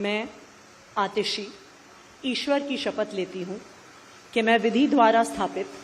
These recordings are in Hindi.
मैं आतिशी ईश्वर की शपथ लेती हूँ कि मैं विधि द्वारा स्थापित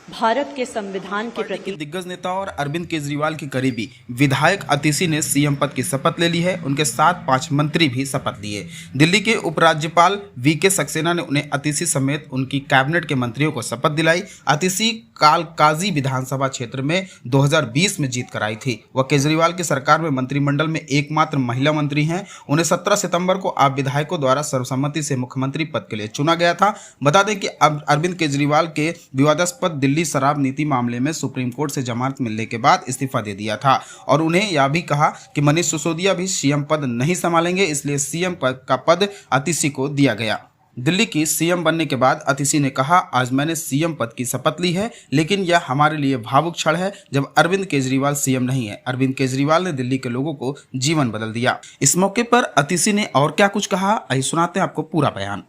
भारत के संविधान के प्रति दिग्गज नेता और अरविंद केजरीवाल के करीबी विधायक आतिशी ने सीएम पद की शपथ ले ली है। उनके साथ 5 मंत्री भी शपथ लिए। दिल्ली के उपराज्यपाल वीके सक्सेना ने उन्हें आतिशी समेत उनकी कैबिनेट के मंत्रियों को शपथ दिलाई। आतिशी कालकाजी विधानसभा क्षेत्र में 2020 में जीत कर आई थी। वह केजरीवाल की सरकार में मंत्रिमंडल में एकमात्र महिला मंत्री हैं। उन्हें 17 सितंबर को आप विधायकों द्वारा सर्वसम्मति से मुख्यमंत्री पद के लिए चुना गया था। बता दें कि अब अरविंद केजरीवाल के विवादास्पद दिल्ली शराब नीति मामले में सुप्रीम कोर्ट से जमानत मिलने के बाद इस्तीफा दे दिया था और उन्हें यह भी कहा कि मनीष सिसोदिया भी सीएम पद नहीं संभालेंगे, इसलिए सीएम का पद आतिशी को दिया गया। दिल्ली की सीएम बनने के बाद आतिशी ने कहा, आज मैंने सीएम पद की शपथ ली है, लेकिन यह हमारे लिए भावुक क्षण है जब अरविंद केजरीवाल सीएम नहीं है। अरविंद केजरीवाल ने दिल्ली के लोगों को जीवन बदल दिया। इस मौके पर आतिशी ने और क्या कुछ कहा, आइए सुनाते हैं आपको पूरा बयान।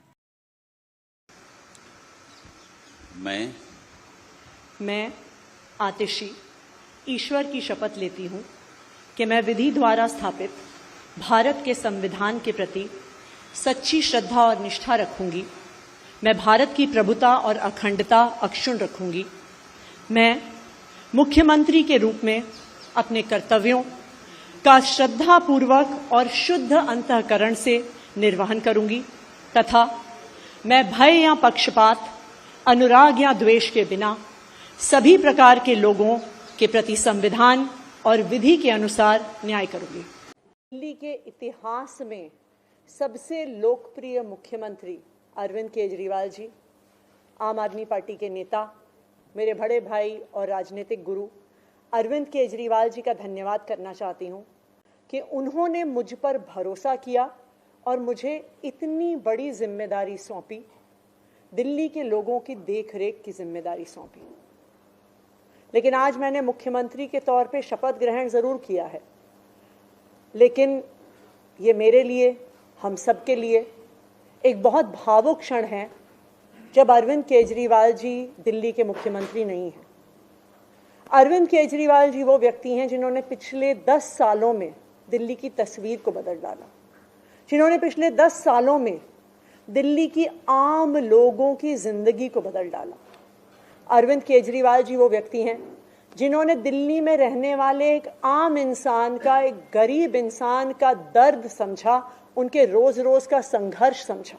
मैं आतिशी ईश्वर की शपथ लेती हूँ कि मैं विधि द्वारा स्थापित भारत के संविधान के प्रति सच्ची श्रद्धा और निष्ठा रखूंगी। मैं भारत की प्रभुता और अखंडता अक्षुण्ण रखूंगी। मैं मुख्यमंत्री के रूप में अपने कर्तव्यों का श्रद्धापूर्वक और शुद्ध अंतःकरण से निर्वहन करूंगी तथा मैं भय या पक्षपात, अनुराग या द्वेष के बिना सभी प्रकार के लोगों के प्रति संविधान और विधि के अनुसार न्याय करूंगी। दिल्ली के इतिहास में सबसे लोकप्रिय मुख्यमंत्री अरविंद केजरीवाल जी, आम आदमी पार्टी के नेता, मेरे बड़े भाई और राजनीतिक गुरु अरविंद केजरीवाल जी का धन्यवाद करना चाहती हूं कि उन्होंने मुझ पर भरोसा किया और मुझे इतनी बड़ी जिम्मेदारी सौंपी, दिल्ली के लोगों की देखरेख की जिम्मेदारी सौंपी। लेकिन आज मैंने मुख्यमंत्री के तौर पे शपथ ग्रहण जरूर किया है, लेकिन ये मेरे लिए, हम सब के लिए एक बहुत भावुक क्षण है जब अरविंद केजरीवाल जी दिल्ली के मुख्यमंत्री नहीं हैं। अरविंद केजरीवाल जी वो व्यक्ति हैं जिन्होंने पिछले 10 सालों में दिल्ली की तस्वीर को बदल डाला, जिन्होंने पिछले 10 सालों में दिल्ली की आम लोगों की जिंदगी को बदल डाला। अरविंद केजरीवाल जी वो व्यक्ति हैं जिन्होंने दिल्ली में रहने वाले एक आम इंसान का, एक गरीब इंसान का दर्द समझा, उनके रोज रोज का संघर्ष समझा।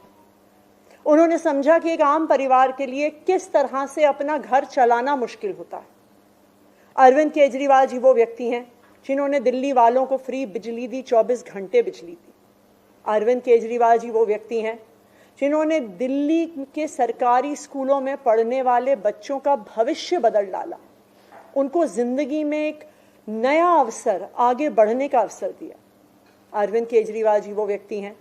उन्होंने समझा कि एक आम परिवार के लिए किस तरह से अपना घर चलाना मुश्किल होता है। अरविंद केजरीवाल जी वो व्यक्ति हैं जिन्होंने दिल्ली वालों को फ्री बिजली दी, 24 घंटे बिजली दी। अरविंद केजरीवाल जी वो व्यक्ति हैं जिन्होंने दिल्ली के सरकारी स्कूलों में पढ़ने वाले बच्चों का भविष्य बदल डाला, उनको जिंदगी में एक नया अवसर, आगे बढ़ने का अवसर दिया। अरविंद केजरीवाल जी वो व्यक्ति हैं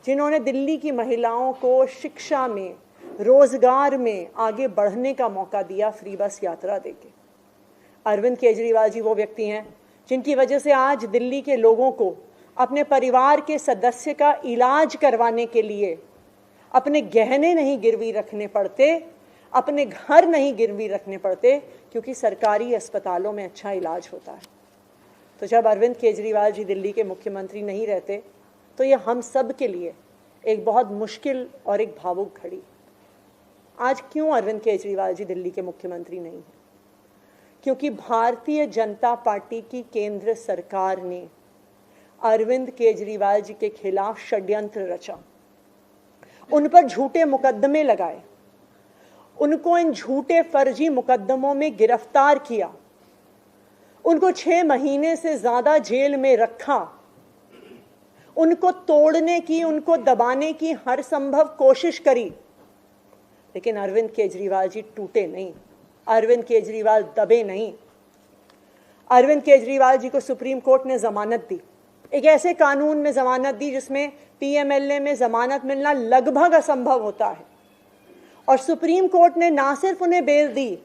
जिन्होंने दिल्ली की महिलाओं को शिक्षा में, रोजगार में आगे बढ़ने का मौका दिया, फ्री बस यात्रा देके। अरविंद केजरीवाल जी वो व्यक्ति हैं जिनकी वजह से आज दिल्ली के लोगों को अपने परिवार के सदस्य का इलाज करवाने के लिए अपने गहने नहीं गिरवी रखने पड़ते, अपने घर नहीं गिरवी रखने पड़ते, क्योंकि सरकारी अस्पतालों में अच्छा इलाज होता है। तो जब अरविंद केजरीवाल जी दिल्ली के मुख्यमंत्री नहीं रहते तो ये हम सब के लिए एक बहुत मुश्किल और एक भावुक घड़ी। आज क्यों अरविंद केजरीवाल जी दिल्ली के मुख्यमंत्री नहीं हैं? क्योंकि भारतीय जनता पार्टी की केंद्र सरकार ने अरविंद केजरीवाल जी के खिलाफ षड्यंत्र रचा, उन पर झूठे मुकदमे लगाए, उनको इन झूठे फर्जी मुकदमों में गिरफ्तार किया, उनको 6 महीने से ज्यादा जेल में रखा, उनको तोड़ने की, उनको दबाने की हर संभव कोशिश करी, लेकिन अरविंद केजरीवाल जी टूटे नहीं, अरविंद केजरीवाल दबे नहीं। अरविंद केजरीवाल जी को सुप्रीम कोर्ट ने जमानत दी, एक ऐसे कानून में जमानत दी जिसमें पीएमएलए में जमानत मिलना लगभग असंभव होता है, और सुप्रीम कोर्ट ने ना सिर्फ उन्हें बेल दी,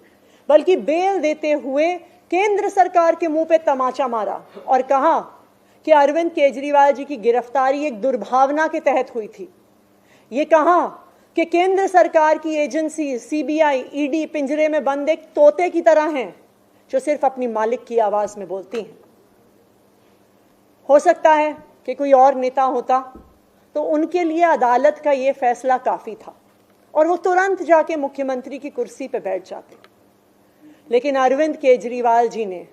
बल्कि बेल देते हुए केंद्र सरकार के मुंह पे तमाचा मारा और कहा कि अरविंद केजरीवाल जी की गिरफ्तारी एक दुर्भावना के तहत हुई थी। ये कहा कि केंद्र सरकार की एजेंसी सीबीआई, ईडी पिंजरे में बंद एक तोते की तरह हैं जो सिर्फ अपनी मालिक की आवाज में बोलती हैं। हो सकता है कि कोई और नेता होता तो उनके लिए अदालत का ये फैसला काफ़ी था और वो तुरंत जाके मुख्यमंत्री की कुर्सी पे बैठ जाते। लेकिन अरविंद केजरीवाल जी ने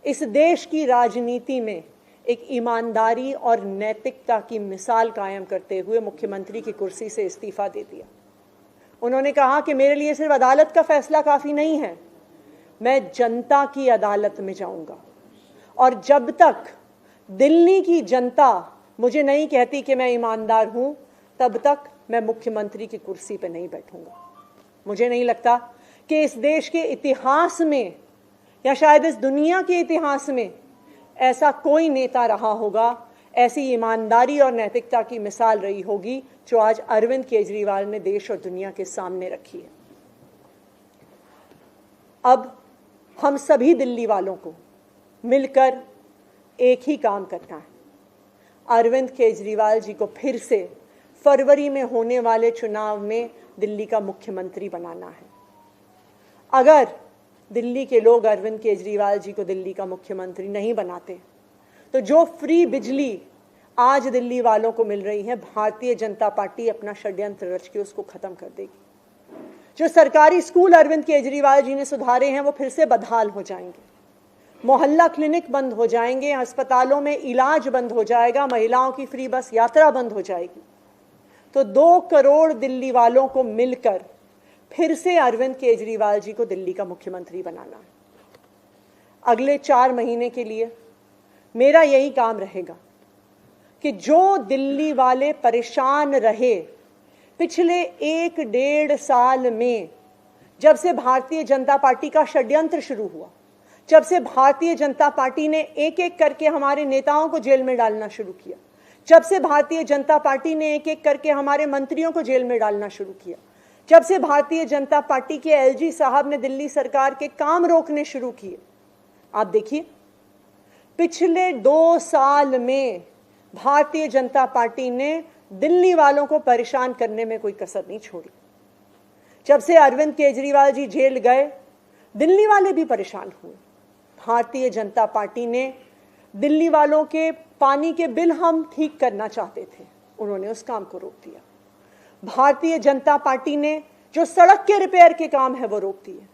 इस देश की राजनीति में एक ईमानदारी और नैतिकता की मिसाल कायम करते हुए मुख्यमंत्री की कुर्सी से इस्तीफा दे दिया। उन्होंने कहा कि मेरे लिए सिर्फ अदालत का फैसला काफ़ी नहीं है, मैं जनता की अदालत में जाऊंगा और जब तक दिल्ली की जनता मुझे नहीं कहती कि मैं ईमानदार हूं, तब तक मैं मुख्यमंत्री की कुर्सी पर नहीं बैठूंगा। मुझे नहीं लगता कि इस देश के इतिहास में या शायद इस दुनिया के इतिहास में ऐसा कोई नेता रहा होगा, ऐसी ईमानदारी और नैतिकता की मिसाल रही होगी जो आज अरविंद केजरीवाल ने देश और दुनिया के सामने रखी है। अब हम सभी दिल्ली वालों को मिलकर एक ही काम करना है, अरविंद केजरीवाल जी को फिर से फरवरी में होने वाले चुनाव में दिल्ली का मुख्यमंत्री बनाना है। अगर दिल्ली के लोग अरविंद केजरीवाल जी को दिल्ली का मुख्यमंत्री नहीं बनाते तो जो फ्री बिजली आज दिल्ली वालों को मिल रही है, भारतीय जनता पार्टी अपना षड्यंत्र रच के उसको खत्म कर देगी। जो सरकारी स्कूल अरविंद केजरीवाल जी ने सुधारे हैं वो फिर से बदहाल हो जाएंगे, मोहल्ला क्लिनिक बंद हो जाएंगे, अस्पतालों में इलाज बंद हो जाएगा, महिलाओं की फ्री बस यात्रा बंद हो जाएगी। तो 2 करोड़ दिल्ली वालों को मिलकर फिर से अरविंद केजरीवाल जी को दिल्ली का मुख्यमंत्री बनाना है। अगले 4 महीने के लिए मेरा यही काम रहेगा कि जो दिल्ली वाले परेशान रहे पिछले 1-1.5 साल में, जब से भारतीय जनता पार्टी का षड्यंत्र शुरू हुआ, जब से भारतीय जनता पार्टी ने एक एक करके हमारे नेताओं को जेल में डालना शुरू किया, जब से भारतीय जनता पार्टी ने एक एक करके हमारे मंत्रियों को जेल में डालना शुरू किया, जब से भारतीय जनता पार्टी के एलजी साहब ने दिल्ली सरकार के काम रोकने शुरू किए, आप देखिए पिछले 2 साल में भारतीय जनता पार्टी ने दिल्ली वालों को परेशान करने में कोई कसर नहीं छोड़ी। जब से अरविंद केजरीवाल जी जेल गए, दिल्ली वाले भी परेशान हुए। भारतीय जनता पार्टी ने दिल्ली वालों के पानी के बिल हम ठीक करना चाहते थे, उन्होंने उस काम को रोक दिया। भारतीय जनता पार्टी ने जो सड़क के रिपेयर के काम है वो रोक दिए।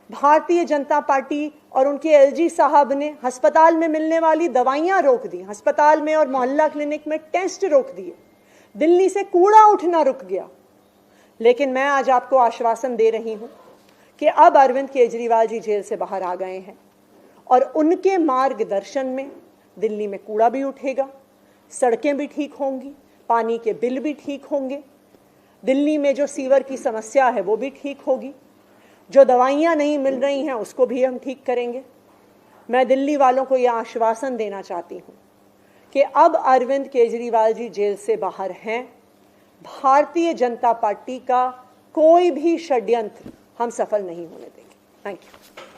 भारतीय जनता पार्टी और उनके एलजी साहब ने अस्पताल में मिलने वाली दवाइयां रोक दी, अस्पताल में और मोहल्ला क्लिनिक में टेस्ट रोक दिए, दिल्ली से कूड़ा उठना रुक गया। लेकिन मैं आज आपको आश्वासन दे रही हूं कि अब अरविंद केजरीवाल जी जेल से बाहर आ गए हैं और उनके मार्गदर्शन में दिल्ली में कूड़ा भी उठेगा, सड़कें भी ठीक होंगी, पानी के बिल भी ठीक होंगे, दिल्ली में जो सीवर की समस्या है वो भी ठीक होगी, जो दवाइयां नहीं मिल रही हैं उसको भी हम ठीक करेंगे। मैं दिल्ली वालों को यह आश्वासन देना चाहती हूं कि अब अरविंद केजरीवाल जी जेल से बाहर हैं, भारतीय जनता पार्टी का कोई भी षड्यंत्र हम सफल नहीं होने देंगे। Thank you.